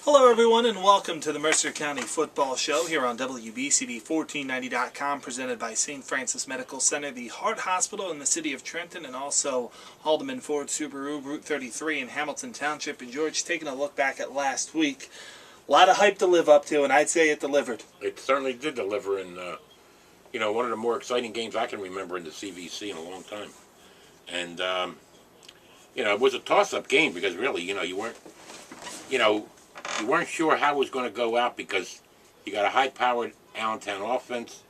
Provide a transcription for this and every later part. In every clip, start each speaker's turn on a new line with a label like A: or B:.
A: Hello everyone and welcome to the Mercer County Football Show here on WBCB1490.com, presented by St. Francis Medical Center, the Heart Hospital in the city of Trenton, and also Haldeman Ford Subaru, Route 33 in Hamilton Township. And George, taking a look back at last week, a lot of hype to live up to, and I'd say it delivered.
B: It certainly did deliver, and one of the more exciting games I can remember in the CVC in a long time. And it was a toss-up game because really, you weren't sure how it was going to go out because you got a high-powered Allentown offense,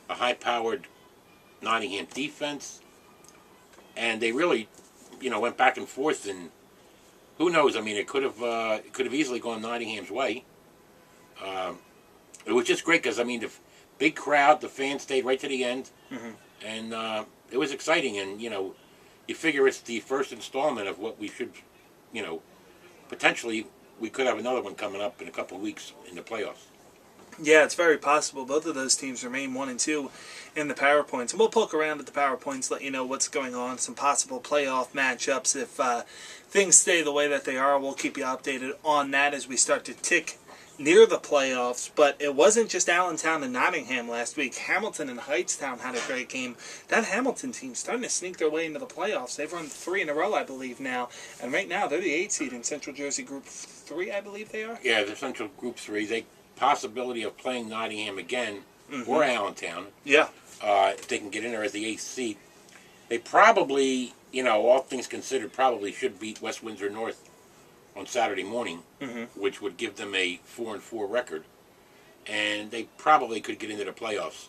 B: a high-powered Nottingham defense, and they really, went back and forth. And who knows? I mean, it could have easily gone Nottingham's way. It was just great because the big crowd, the fans stayed right to the end, and it was exciting. And you figure it's the first installment of what we should, potentially. We could have another one coming up in a couple of weeks in the playoffs.
A: Yeah, it's very possible. Both of those teams remain 1 and 2 in the PowerPoints. And we'll poke around at the PowerPoints, let you know what's going on, some possible playoff matchups. If things stay the way that they are, we'll keep you updated on that as we start to tick near the playoffs. But it wasn't just Allentown and Nottingham last week. Hamilton and Hightstown had a great game. That Hamilton team starting to sneak their way into the playoffs. They've run 3 in a row, I believe, now. And right now, they're the 8th seed in Central Jersey Group 3, I believe they are.
B: Yeah, they're Central Group 3. They possibility of playing Nottingham again or Allentown.
A: Yeah.
B: If they can get in there as the 8th seed. They probably, all things considered, probably should beat West Windsor North on Saturday morning, which would give them a 4-4 record, and they probably could get into the playoffs.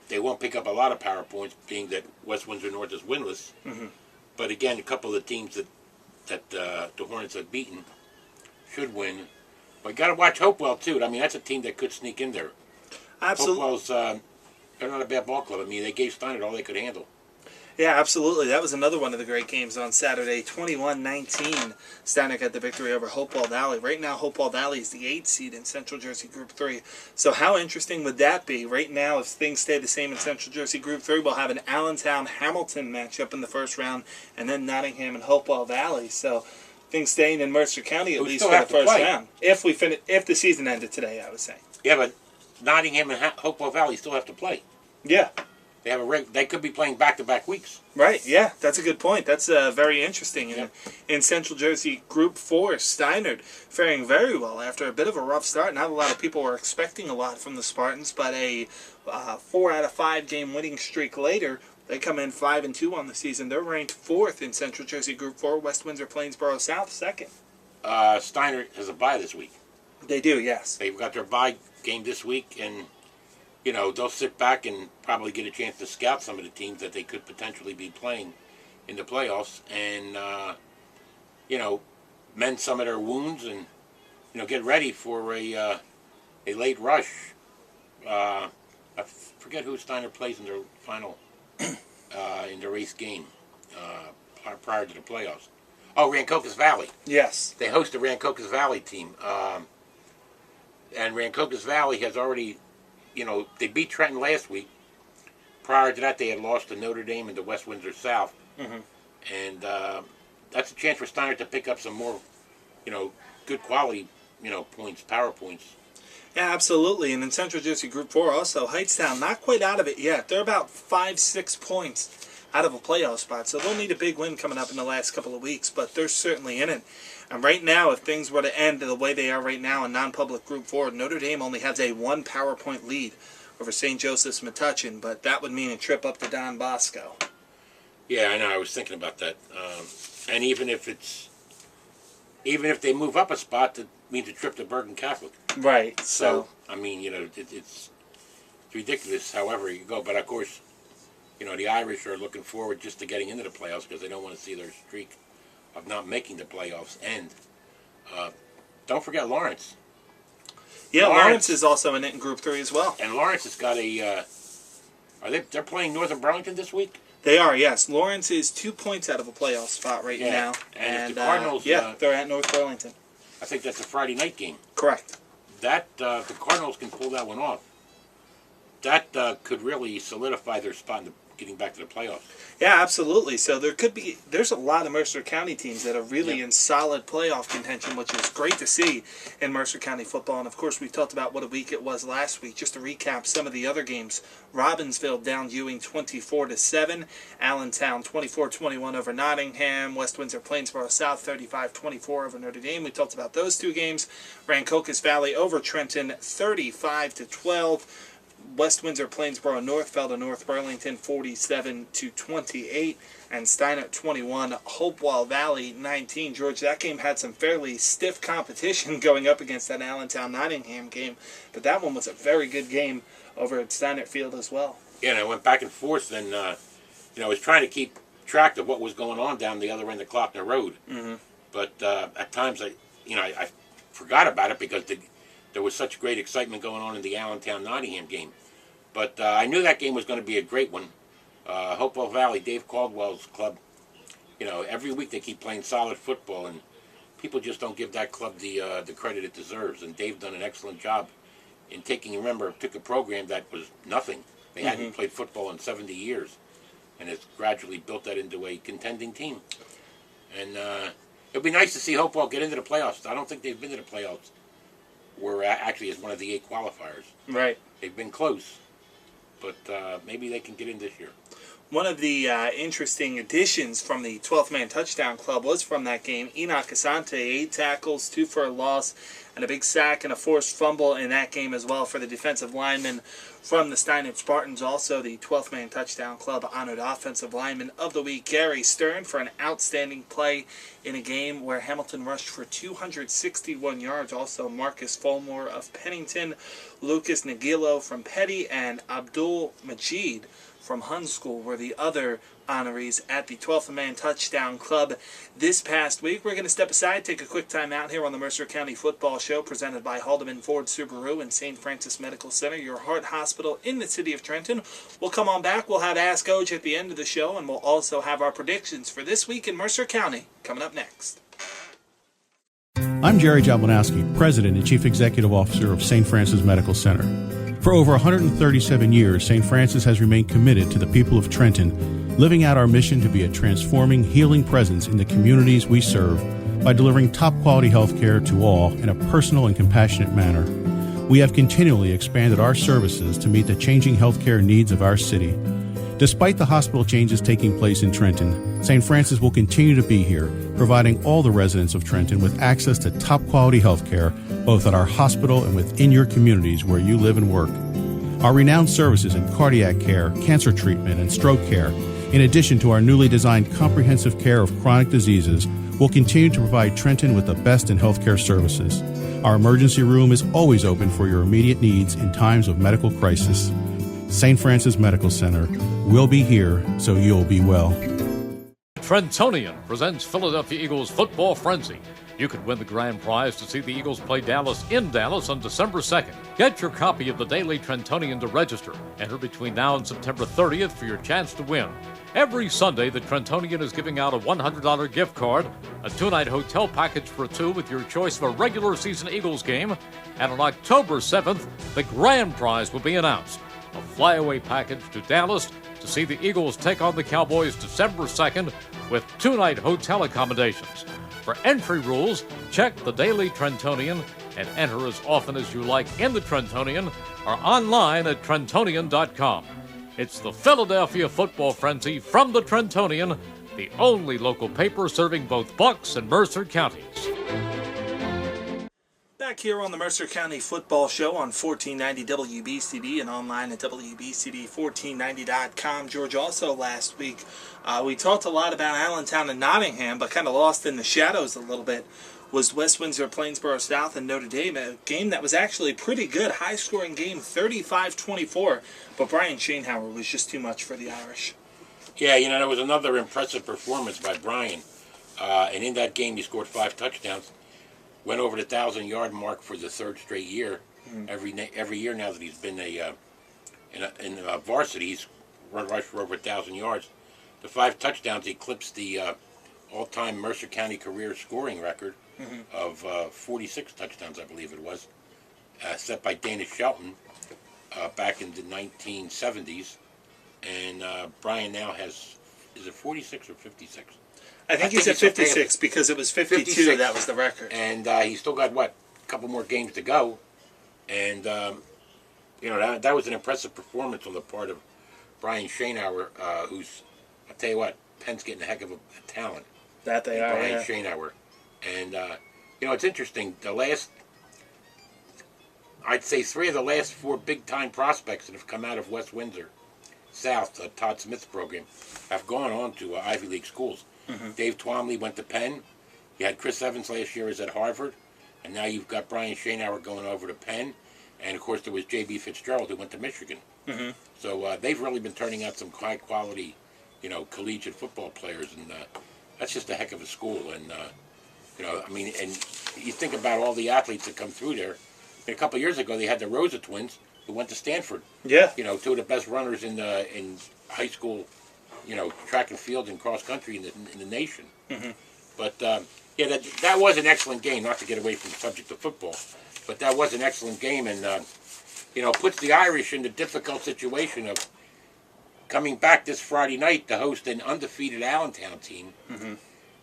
B: They won't pick up a lot of power points, being that West Windsor North is winless. But again, a couple of the teams that the Hornets have beaten should win. But you got to watch Hopewell too. I mean, that's a team that could sneak in there.
A: Absolutely.
B: Hopewell's they're not a bad ball club. I mean, they gave Steiner all they could handle.
A: Yeah, absolutely. That was another one of the great games on Saturday. 21-19, Steiner got the victory over Hopewell Valley. Right now, Hopewell Valley is the 8th seed in Central Jersey Group 3. So how interesting would that be? Right now, if things stay the same in Central Jersey Group 3, we'll have an Allentown-Hamilton matchup in the first round, and then Nottingham and Hopewell Valley. So things staying in Mercer County, at least for the first round. If the season ended today, I would say.
B: Yeah, but Nottingham and Hopewell Valley still have to play.
A: Yeah.
B: They could be playing back-to-back weeks.
A: Right, yeah, that's a good point. That's very interesting. In Central Jersey Group 4, Steinert faring very well after a bit of a rough start. Not a lot of people were expecting a lot from the Spartans, but a 4 out of 5 game winning streak later, they come in 5-2 on the season. They're ranked 4th in Central Jersey Group 4. West Windsor Plainsboro South 2nd.
B: Steinert has a bye this week.
A: They do, yes.
B: They've got their bye game this week, and they'll sit back and probably get a chance to scout some of the teams that they could potentially be playing in the playoffs, and mend some of their wounds, and get ready for a late rush. I forget who Steiner plays in their final in their race game prior to the playoffs. Oh, Rancocas Valley.
A: Yes,
B: they host the Rancocas Valley team, and Rancocas Valley has already. They beat Trenton last week. Prior to that, they had lost to Notre Dame and to West Windsor South. And that's a chance for Steiner to pick up some more, good quality, points, power points.
A: Yeah, absolutely. And in Central Jersey Group 4 also, Hightstown, not quite out of it yet. They're about 5-6 points out of a playoff spot. So they'll need a big win coming up in the last couple of weeks, but they're certainly in it. And right now, if things were to end the way they are right now in non-public Group 4, Notre Dame only has a 1 PowerPoint lead over St. Joseph's Metuchen, but that would mean a trip up to Don Bosco.
B: Yeah, I know. I was thinking about that. And even if they move up a spot, that means a trip to Bergen Catholic.
A: Right.
B: So I mean, it's ridiculous however you go. But of course, the Irish are looking forward just to getting into the playoffs because they don't want to see their streak of not making the playoffs end. Don't forget Lawrence.
A: Yeah, Lawrence is also in it in Group 3 as well.
B: And Lawrence has got a... they're playing Northern Burlington this week?
A: They are, yes. Lawrence is 2 points out of a playoff spot right now.
B: And if the Cardinals...
A: they're at North Burlington.
B: I think that's a Friday night game.
A: Correct.
B: If the Cardinals can pull that one off, that could really solidify their spot getting back to the playoffs.
A: Yeah, absolutely. So there's a lot of Mercer County teams that are really in solid playoff contention, which is great to see in Mercer County football. And of course, we've talked about what a week it was last week. Just to recap some of the other games: Robbinsville down Ewing 24-7, Allentown 24-21 over Nottingham, West Windsor Plainsboro South 35-24 over Notre Dame. We talked about those two games. Rancocas Valley over Trenton 35-12. West Windsor Plainsboro North fell to North Burlington 47-28, and Steiner 21, Hopewell Valley 19. George, that game had some fairly stiff competition going up against that Allentown Nottingham game, but that one was a very good game over at Steiner Field as well.
B: Yeah, and I went back and forth, and I was trying to keep track of what was going on down the other end of Klockner Road.
A: Mm-hmm.
B: But at times I forgot about it because there was such great excitement going on in the Allentown-Nottingham game. But I knew that game was going to be a great one. Hopewell Valley, Dave Caldwell's club, every week they keep playing solid football, and people just don't give that club the credit it deserves. And Dave done an excellent job in took a program that was nothing. They hadn't played football in 70 years, and it's gradually built that into a contending team. And it'll be nice to see Hopewell get into the playoffs. I don't think they've been to the playoffs. We're actually as one of the 8 qualifiers.
A: Right.
B: They've been close, but maybe they can get in this year.
A: One of the interesting additions from the 12th Man Touchdown Club was from that game. Enoch Asante, 8 tackles, 2 for a loss, and a big sack and a forced fumble in that game as well for the defensive lineman from the Steiner Spartans. Also, the 12th Man Touchdown Club honored Offensive Lineman of the Week, Gary Stern, for an outstanding play in a game where Hamilton rushed for 261 yards. Also, Marcus Fulmore of Pennington, Lucas Nagilo from Petty, and Abdul Majid from Hun School were the other honorees at the 12th Man Touchdown Club this past week. We're going to step aside, take a quick time out here on the Mercer County Football Show, presented by Haldeman Ford Subaru and St. Francis Medical Center, your heart hospital in the city of Trenton. We'll come on back. We'll have Ask Oj at the end of the show, and we'll also have our predictions for this week in Mercer County coming up next.
C: I'm Jerry Jablonowski, President and Chief Executive Officer of St. Francis Medical Center. For over 137 years, St. Francis has remained committed to the people of Trenton, living out our mission to be a transforming, healing presence in the communities we serve by delivering top-quality health care to all in a personal and compassionate manner. We have continually expanded our services to meet the changing healthcare needs of our city. Despite the hospital changes taking place in Trenton, St. Francis will continue to be here, providing all the residents of Trenton with access to top-quality health care, both at our hospital and within your communities where you live and work. Our renowned services in cardiac care, cancer treatment, and stroke care, in addition to our newly designed comprehensive care of chronic diseases, will continue to provide Trenton with the best in healthcare services. Our emergency room is always open for your immediate needs in times of medical crisis. St. Francis Medical Center will be here so you'll be well.
D: Trentonian presents Philadelphia Eagles Football Frenzy. You could win the grand prize to see the Eagles play Dallas in Dallas on December 2nd. Get your copy of the Daily Trentonian to register. Enter between now and September 30th for your chance to win. Every Sunday, the Trentonian is giving out a $100 gift card, a 2-night hotel package for 2 with your choice of a regular season Eagles game, and on October 7th, the grand prize will be announced. A flyaway package to Dallas to see the Eagles take on the Cowboys December 2nd with 2-night hotel accommodations. For entry rules, check the Daily Trentonian and enter as often as you like in the Trentonian or online at Trentonian.com. It's the Philadelphia Football Frenzy from the Trentonian, the only local paper serving both Bucks and Mercer counties.
A: Back here on the Mercer County Football Show on 1490 WBCD and online at WBCD1490.com. George, also last week, we talked a lot about Allentown and Nottingham, but kind of lost in the shadows a little bit was West Windsor, Plainsboro South, and Notre Dame, a game that was actually pretty good, high-scoring game, 35-24, but Brian Schoenhauer was just too much for the Irish.
B: Yeah, there was another impressive performance by Brian, and in that game he scored 5 touchdowns. Went over the 1,000-yard mark for the 3rd straight year. Every year now that he's been in varsity, he's rushed for over 1,000 yards. The 5 touchdowns eclipsed the all-time Mercer County career scoring record of 46 touchdowns, I believe it was, set by Dana Shelton back in the 1970s. and Brian now has, is it 46 or 56?
A: I think he's at 56 because it was 52
B: 56.
A: that was the record.
B: And he's still got, what, a couple more games to go. And, you know, that was an impressive performance on the part of Brian Schoenauer, who's, I'll tell you what, Penn's getting a heck of a talent.
A: That they are,
B: Brian
A: yeah.
B: Schoenauer. And, you know, it's interesting. I'd say 3 of the last 4 big-time prospects that have come out of West Windsor South, Todd Smith's program, have gone on to Ivy League schools. Mm-hmm. Dave Twomley went to Penn. You had Chris Evans last year was at Harvard. And now you've got Brian Schoenauer going over to Penn. And, of course, there was J.B. Fitzgerald who went to Michigan. Mm-hmm. So they've really been turning out some high-quality, you know, collegiate football players. And that's just a heck of a school. And, you know, I mean, and you think about all the athletes that come through there. A couple of years ago, they had the Rosa twins who went to Stanford. Yeah. You know, 2 of the best runners in high school, you know, track and field and cross country in the nation. Mm-hmm. But, yeah, that was an excellent game, not to get away from the subject of football. But that was an excellent game and, you know, puts the Irish in the difficult situation of coming back this Friday night to host an undefeated Allentown team, mm-hmm.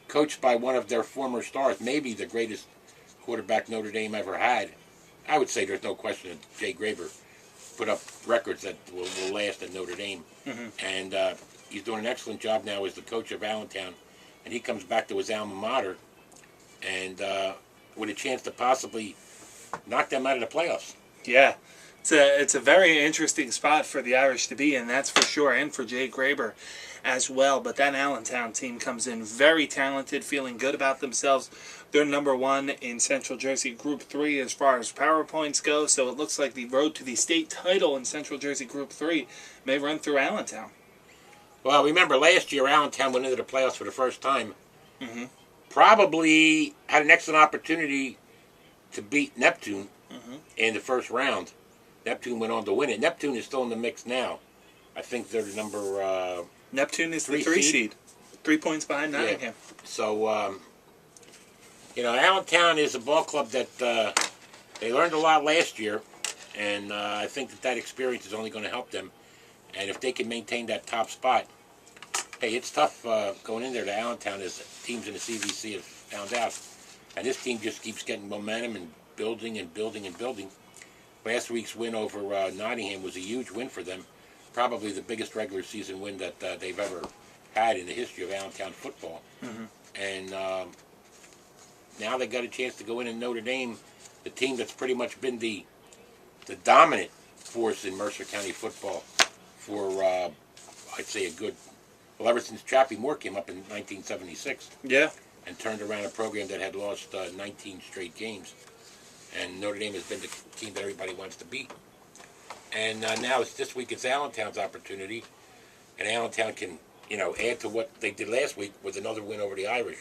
B: coached by one of their former stars, maybe the greatest quarterback Notre Dame ever had. I would say there's no question that Jay Graber put up records that will last at Notre Dame. Mm-hmm. And he's doing an excellent job now as the coach of Allentown. And he comes back to his alma mater and with a chance to possibly knock them out of the playoffs.
A: Yeah. It's a very interesting spot for the Irish to be in, that's for sure, and for Jay Graber as well. But that Allentown team comes in very talented, feeling good about themselves. They're number 1 in Central Jersey Group 3 as far as power points go, so it looks like the road to the state title in Central Jersey Group 3 may run through Allentown.
B: Well, remember last year Allentown went into the playoffs for the first time. Mm-hmm. Probably had an excellent opportunity to beat Neptune mm-hmm. in the first round. Neptune went on to win it. Neptune is still in the mix now. I think they're the number...
A: Neptune is the 3 seed. 3 points behind Nottingham.
B: Yeah. So, you know, Allentown is a ball club that they learned a lot last year, and I think that experience is only going to help them. And if they can maintain that top spot, hey, it's tough going in there to Allentown as teams in the CVC have found out. And this team just keeps getting momentum and building and building and building. Last week's win over Nottingham was a huge win for them. Probably the biggest regular season win that they've ever had in the history of Allentown football. Mm-hmm. And now they got a chance to go in and Notre Dame, the team that's pretty much been the dominant force in Mercer County football for, I'd say, ever since Chappie Moore came up in 1976. Yeah. And turned around a program that had lost 19 straight games. And Notre Dame has been the team that everybody wants to beat. And now this week it's Allentown's opportunity. And Allentown can, you know, add to what they did last week with another win over the Irish.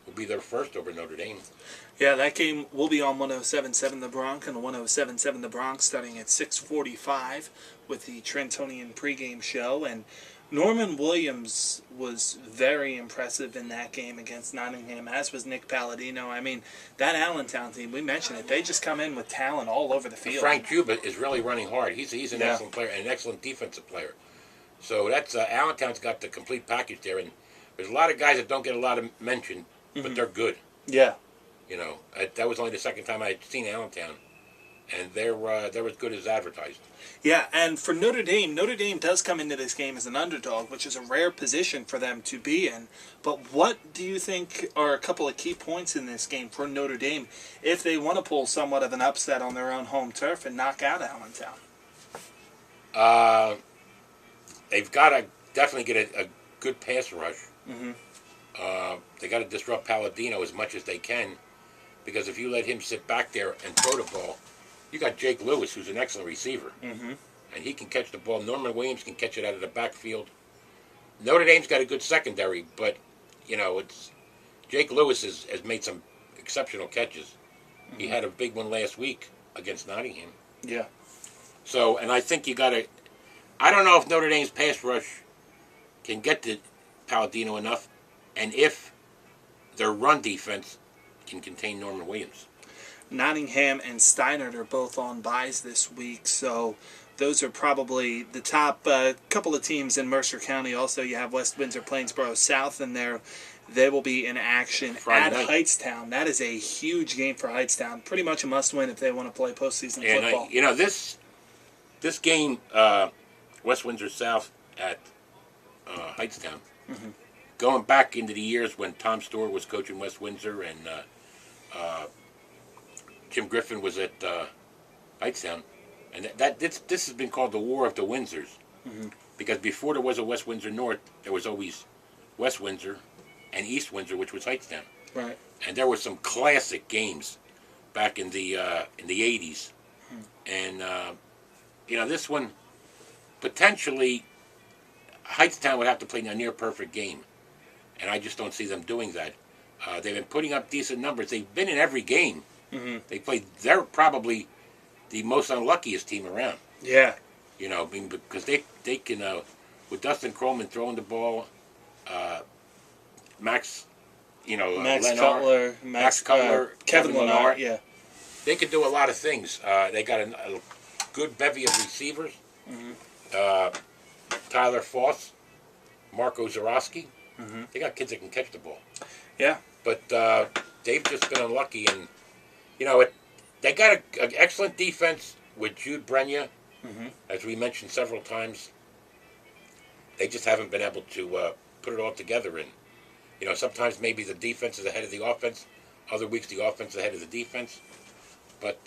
B: Will be their first over Notre Dame.
A: Yeah, that game will be on 107.7 The Bronx and 107.7 The Bronx starting at 6:45 with the Trentonian pregame show. And Norman Williams was very impressive in that game against Nottingham, as was Nick Palladino. I mean, that Allentown team, we mentioned it, they just come in with talent all over the field.
B: Frank Juba is really running hard. He's an excellent player and an excellent defensive player. So that's Allentown's got the complete package there. And there's a lot of guys that don't get a lot of mention, but mm-hmm. they're good. Yeah. You know, that was only the second time I'd seen Allentown. And they're as good as advertised.
A: Yeah, and for Notre Dame does come into this game as an underdog, which is a rare position for them to be in. But what do you think are a couple of key points in this game for Notre Dame if they want to pull somewhat of an upset on their own home turf and knock out Allentown?
B: They've got to definitely get a good pass rush. Mm-hmm. They got to disrupt Palladino as much as they can, because if you let him sit back there and throw the ball, you got Jake Lewis, who's an excellent receiver, mm-hmm. and he can catch the ball. Norman Williams can catch it out of the backfield. Notre Dame's got a good secondary, but you know Jake Lewis has made some exceptional catches. Mm-hmm. He had a big one last week against Nottingham. Yeah. So, and I think you got to. I don't know if Notre Dame's pass rush can get to Palladino enough, and if their run defense can contain Norman Williams.
A: Nottingham and Steinert are both on byes this week, so those are probably the top couple of teams in Mercer County. Also, you have West Windsor, Plainsboro South in there. They will be in action
B: Friday
A: at
B: night.
A: Hightstown. That is a huge game for Hightstown. Pretty much a must-win if they want to play postseason football.
B: And this game, West Windsor South at Hightstown, going back into the years when Tom Storr was coaching West Windsor and Jim Griffin was at Hightstown, and this has been called the War of the Windsors, because before there was a West Windsor North, there was always West Windsor and East Windsor, which was Hightstown.
A: Right.
B: And there were some classic games back in the 80s. And this one, potentially Hightstown would have to play a near perfect game, and I just don't see them doing that. They've been putting up decent numbers. They've been in every game. They played. They're probably the most unluckiest team around.
A: Yeah.
B: Because they can with Dustin Krollman throwing the ball, Max
A: Cutler,
B: Max Cutler,
A: Kevin Lennar. Yeah.
B: They could do a lot of things. They got a good bevy of receivers. Tyler Foss, Marco Zarowski. They got kids that can catch the ball.
A: Yeah.
B: But they've just been unlucky. And, they got an excellent defense with Jude Brenya, as we mentioned several times. They just haven't been able to put it all together. And, sometimes maybe the defense is ahead of the offense. Other weeks the offense is ahead of the defense. But,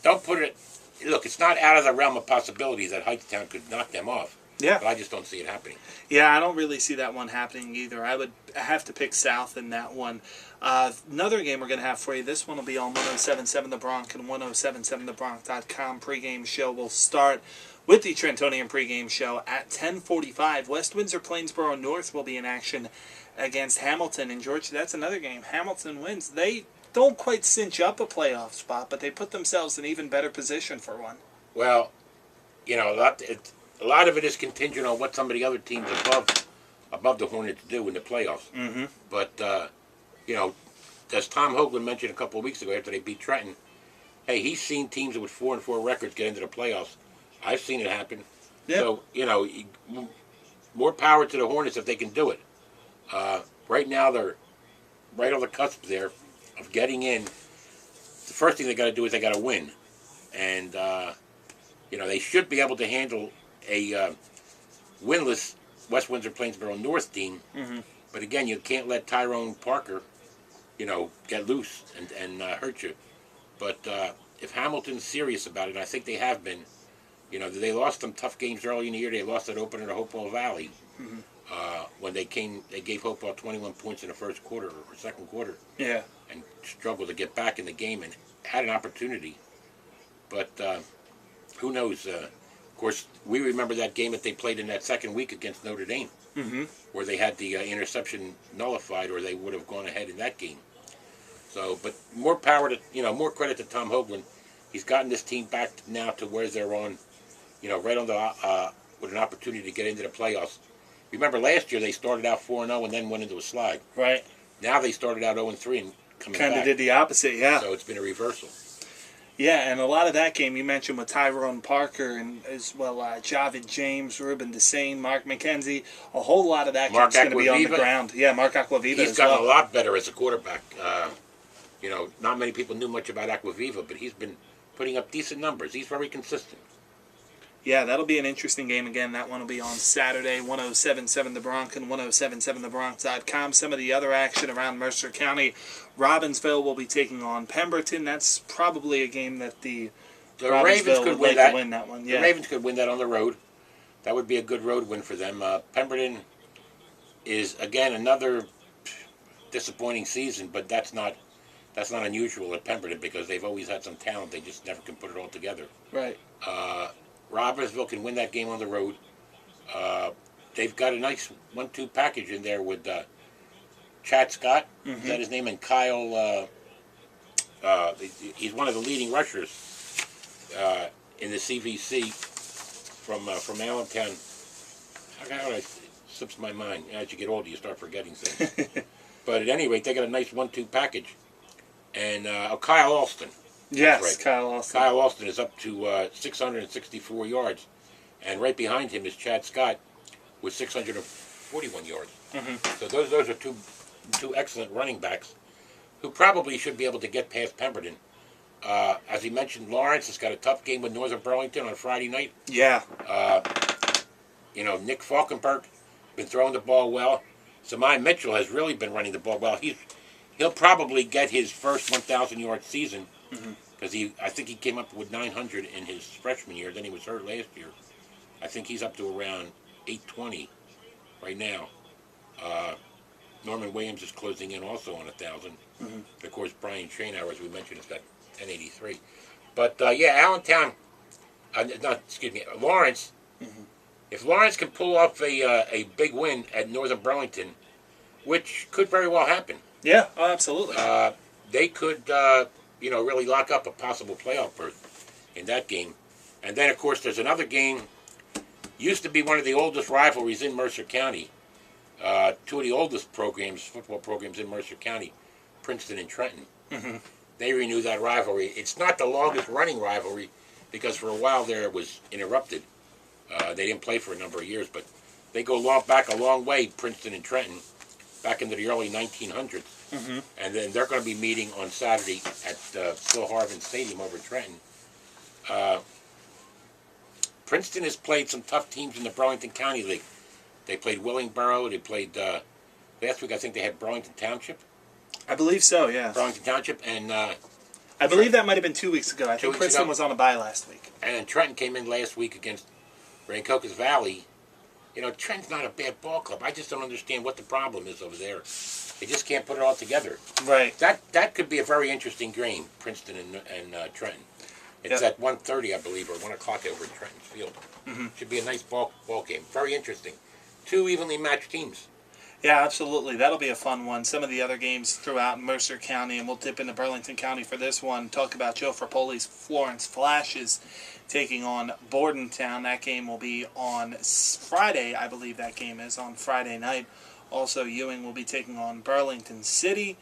B: don't put it... Look, it's not out of the realm of possibilities that Hightstown could knock them off.
A: Yeah.
B: But I just don't see it happening.
A: Yeah, I don't really see that one happening either. I would have to pick South in that one. Another game we're going to have for you, this one will be on 107.7 The Bronx and 107.7thebronx.com. Pregame show will start with the Trentonian pregame show at 10:45. West Windsor Plainsboro North will be in action against Hamilton. And, George, that's another game. Hamilton wins. They don't quite cinch up a playoff spot, but they put themselves in even better position for one.
B: Well, a lot of it is contingent on what some of the other teams above the Hornets do in the playoffs. But, as Tom Hoagland mentioned a couple of weeks ago after they beat Trenton, hey, he's seen teams with 4-4 records get into the playoffs. I've seen it happen.
A: Yeah.
B: So, more power to the Hornets if they can do it. Right now, they're right on the cusp there of getting in. The first thing they got to do is they got to win. And, they should be able to handle a winless West Windsor Plainsboro North team. But again, you can't let Tyrone Parker, get loose and hurt you. But if Hamilton's serious about it, and I think they have been, they lost some tough games early in the year. They lost that opener to Hopewell Valley when they gave Hopewell 21 points in the first quarter or second quarter.
A: Yeah.
B: And struggled to get back in the game and had an opportunity. But who knows? Of course, we remember that game that they played in that second week against Notre Dame, where they had the interception nullified, or they would have gone ahead in that game. So, but more power to, more credit to Tom Hoagland. He's gotten this team back now to where they're on, right on the with an opportunity to get into the playoffs. Remember last year they started out 4-0 and then went into a slide.
A: Right.
B: Now they started out 0-3 and coming back.
A: Kind of did the opposite, yeah.
B: So it's been a reversal.
A: Yeah, and a lot of that game you mentioned with Tyrone Parker and as well Javid James, Ruben Desane, Mark McKenzie. A whole lot of that game's going to be on the ground. Yeah, Mark Aquaviva
B: He's gotten a lot better as a quarterback. Not many people knew much about Aquaviva, but he's been putting up decent numbers. He's very consistent.
A: Yeah, that'll be an interesting game again. That one will be on Saturday, 107.7 The Bronx and 107.7thebronx.com. Some of the other action around Mercer County. Robbinsville will be taking on Pemberton. That's probably a game that the
B: Ravens could win that.
A: win that one. Yeah.
B: The Ravens could win that on the road. That would be a good road win for them. Pemberton is, again, another disappointing season, but that's not unusual at Pemberton because they've always had some talent. They just never can put it all together.
A: Right.
B: Robbinsville can win that game on the road. They've got a nice 1-2 package in there with Chad Scott, is that his name, and Kyle. He's one of the leading rushers in the CVC from Allentown. How do I slips my mind? As you get older, you start forgetting things. But at any rate, they got a nice 1-2 package. And Kyle Alston,
A: Yes,
B: That's right.
A: Kyle Austin.
B: Kyle Austin is up to 664 yards, and right behind him is Chad Scott with 641 yards. So those are two excellent running backs who probably should be able to get past Pemberton. As he mentioned, Lawrence has got a tough game with Northern Burlington on Friday night.
A: Yeah.
B: Nick Falkenberg been throwing the ball well. Samai Mitchell has really been running the ball well. He'll probably get his first 1,000-yard season because I think he came up with 900 in his freshman year. Then he was hurt last year. I think he's up to around 820 right now. Norman Williams is closing in also on 1,000. Of course, Brian Trainhour, as we mentioned, has got 1083. But Allentown, Lawrence. If Lawrence can pull off a big win at Northern Burlington, which could very well happen.
A: Yeah, oh, absolutely.
B: They could, really lock up a possible playoff berth in that game. And then, of course, there's another game. Used to be one of the oldest rivalries in Mercer County. Two of the oldest football programs in Mercer County, Princeton and Trenton. They renew that rivalry. It's not the longest running rivalry because for a while there it was interrupted. They didn't play for a number of years, but they go back a long way, Princeton and Trenton, back into the early 1900s. And then they're going to be meeting on Saturday at Phil Harvin Stadium over Trenton. Princeton has played some tough teams in the Burlington County League. They played Willingboro. They played, last week I think they had Burlington Township.
A: I believe so, yeah.
B: Burlington Township. And
A: I believe that might have been 2 weeks ago. I think Princeton was on a bye last week.
B: And then Trenton came in last week against Rancocas Valley. Trenton's not a bad ball club. I just don't understand what the problem is over there. They just can't put it all together.
A: Right.
B: That could be a very interesting game, Princeton and Trenton. It's at 1:30, I believe, or 1 o'clock over at Trenton's Field. Should be a nice ball game. Very interesting. Two evenly matched teams.
A: Yeah, absolutely. That'll be a fun one. Some of the other games throughout Mercer County, and we'll dip into Burlington County for this one. Talk about Joe Frapoli's Florence Flashes taking on Bordentown. That game will be on Friday, I believe that game is, on Friday night. Also, Ewing will be taking on Burlington City.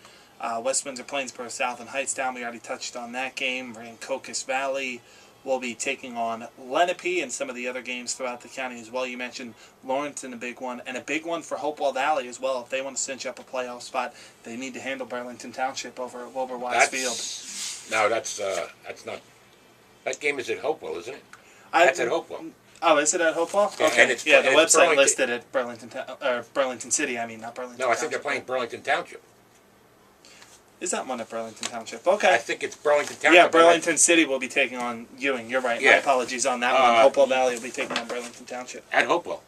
A: West Windsor, Plainsboro South, and Hightstown. We already touched on that game. Rancocas Valley will be taking on Lenape and some of the other games throughout the county as well. You mentioned Lawrence in a big one, and a big one for Hopewell Valley as well. If they want to cinch up a playoff spot, they need to handle Burlington Township over Watts Field.
B: No, that's not. That game is at Hopewell, isn't it? That's at Hopewell.
A: Oh, is it at Hopewell?
B: Yeah,
A: okay.
B: and it's,
A: the
B: and
A: website listed at Burlington City. I mean, not Burlington.
B: No, I think
A: Township.
B: they're playing Burlington Township.
A: Is that one at Burlington Township? Okay.
B: I think it's Burlington Township.
A: Yeah, Burlington City will be taking on Ewing. You're right.
B: Yeah.
A: My apologies on that one. Hopewell Valley will be taking on Burlington Township.
B: At Hopewell.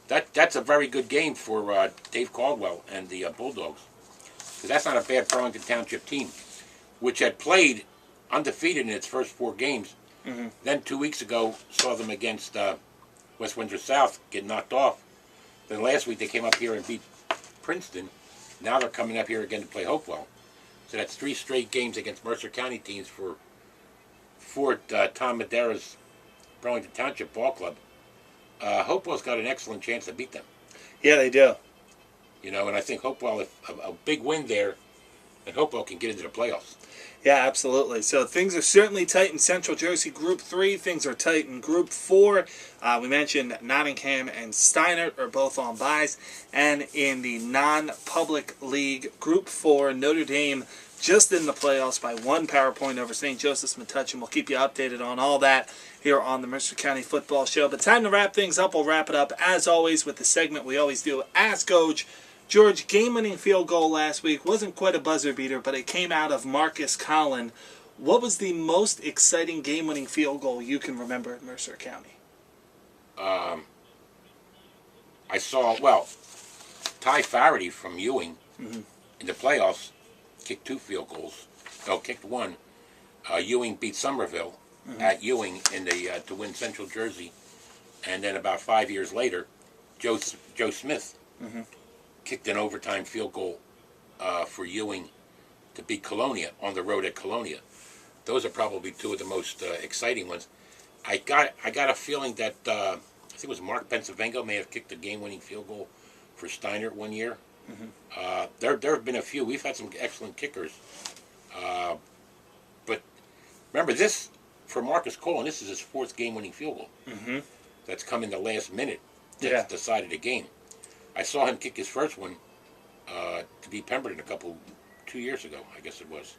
B: That's a very good game for Dave Caldwell and the Bulldogs. Because that's not a bad Burlington Township team, which had played undefeated in its first 4 games. Then 2 weeks ago, saw them against West Windsor South get knocked off. Then last week they came up here and beat Princeton. Now they're coming up here again to play Hopewell. So that's 3 straight games against Mercer County teams for Tom Madera's Burlington Township Ball Club. Hopewell's got an excellent chance to beat them.
A: Yeah, they do.
B: And I think Hopewell, if a big win there, and Hopewell can get into the playoffs.
A: Yeah, absolutely. So things are certainly tight in Central Jersey Group 3. Things are tight in Group 4. We mentioned Nottingham and Steinert are both on byes. And in the non-public league, Group 4, Notre Dame just in the playoffs by 1 power point over St. Joseph's Metuchen. We'll keep you updated on all that here on the Mercer County Football Show. But time to wrap things up. We'll wrap it up, as always, with the segment we always do, Ask Coach. George, game-winning field goal last week wasn't quite a buzzer beater, but it came out of Marcus Collin. What was the most exciting game-winning field goal you can remember at Mercer County?
B: I saw, Ty Faraday from Ewing in the playoffs kicked 2 field goals. No, kicked 1. Ewing beat Somerville at Ewing in the to win Central Jersey, and then about 5 years later, Joe Smith kicked an overtime field goal for Ewing to beat Colonia on the road at Colonia. Those are probably 2 of the most exciting ones. I got a feeling that I think it was Mark Pensavengo may have kicked a game-winning field goal for Steinert one year. There have been a few. We've had some excellent kickers, but Remember this, for Marcus Cole, this is his 4th game-winning field goal.
A: Mm-hmm.
B: That's come in the last minute. That's
A: Yeah.
B: decided the game. I saw him kick his first one to beat Pemberton 2 years ago, I guess it was.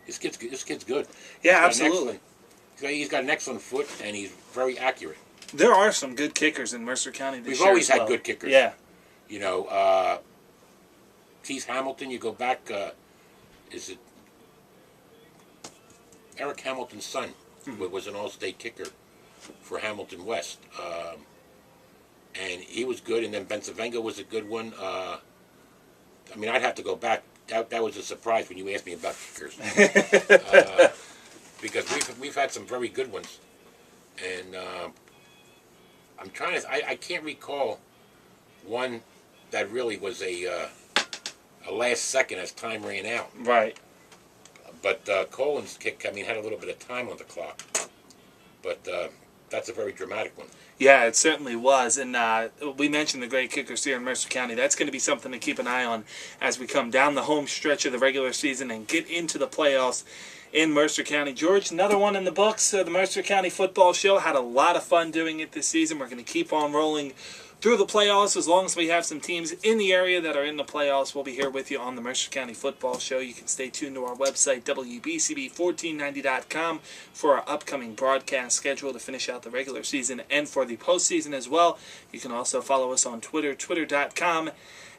B: This kid's good.
A: Yeah,
B: He's got an
A: absolutely.
B: He's got an excellent foot, and he's very accurate.
A: There are some good kickers in Mercer County this
B: We've
A: year
B: always
A: as well.
B: had good kickers.
A: Yeah.
B: You know, Keith Hamilton, you go back, is it Eric Hamilton's son, was an all-state kicker for Hamilton West. And he was good, and then Bensavenga was a good one. I mean, I'd have to go back. That was a surprise when you asked me about kickers. Because we've had some very good ones. And I'm trying to, I can't recall one that really was a last second as time ran out.
A: Right.
B: But Colin's kick, I mean, had a little bit of time on the clock. But that's a very dramatic one.
A: Yeah, it certainly was. And we mentioned the great kickers here in Mercer County. That's going to be something to keep an eye on as we come down the home stretch of the regular season and get into the playoffs in Mercer County. George, another one in the books. The Mercer County Football Show had a lot of fun doing it this season. We're going to keep on rolling through the playoffs. As long as we have some teams in the area that are in the playoffs, we'll be here with you on the Mercer County Football Show. You can stay tuned to our website, WBCB1490.com, for our upcoming broadcast schedule to finish out the regular season and for the postseason as well. You can also follow us on Twitter, twitter.com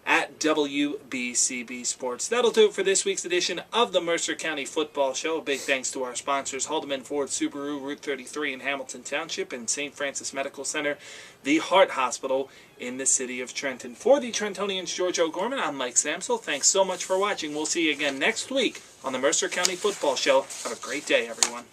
A: at WBCB Sports. That'll do it for this week's edition of the Mercer County Football Show. A big thanks to our sponsors, Haldeman Ford Subaru, Route 33 in Hamilton Township, and St. Francis Medical Center, the Heart Hospital in the city of Trenton. For the Trentonians, George O'Gorman, I'm Mike Samsel. Thanks so much for watching. We'll see you again next week on the Mercer County Football Show. Have a great day, everyone.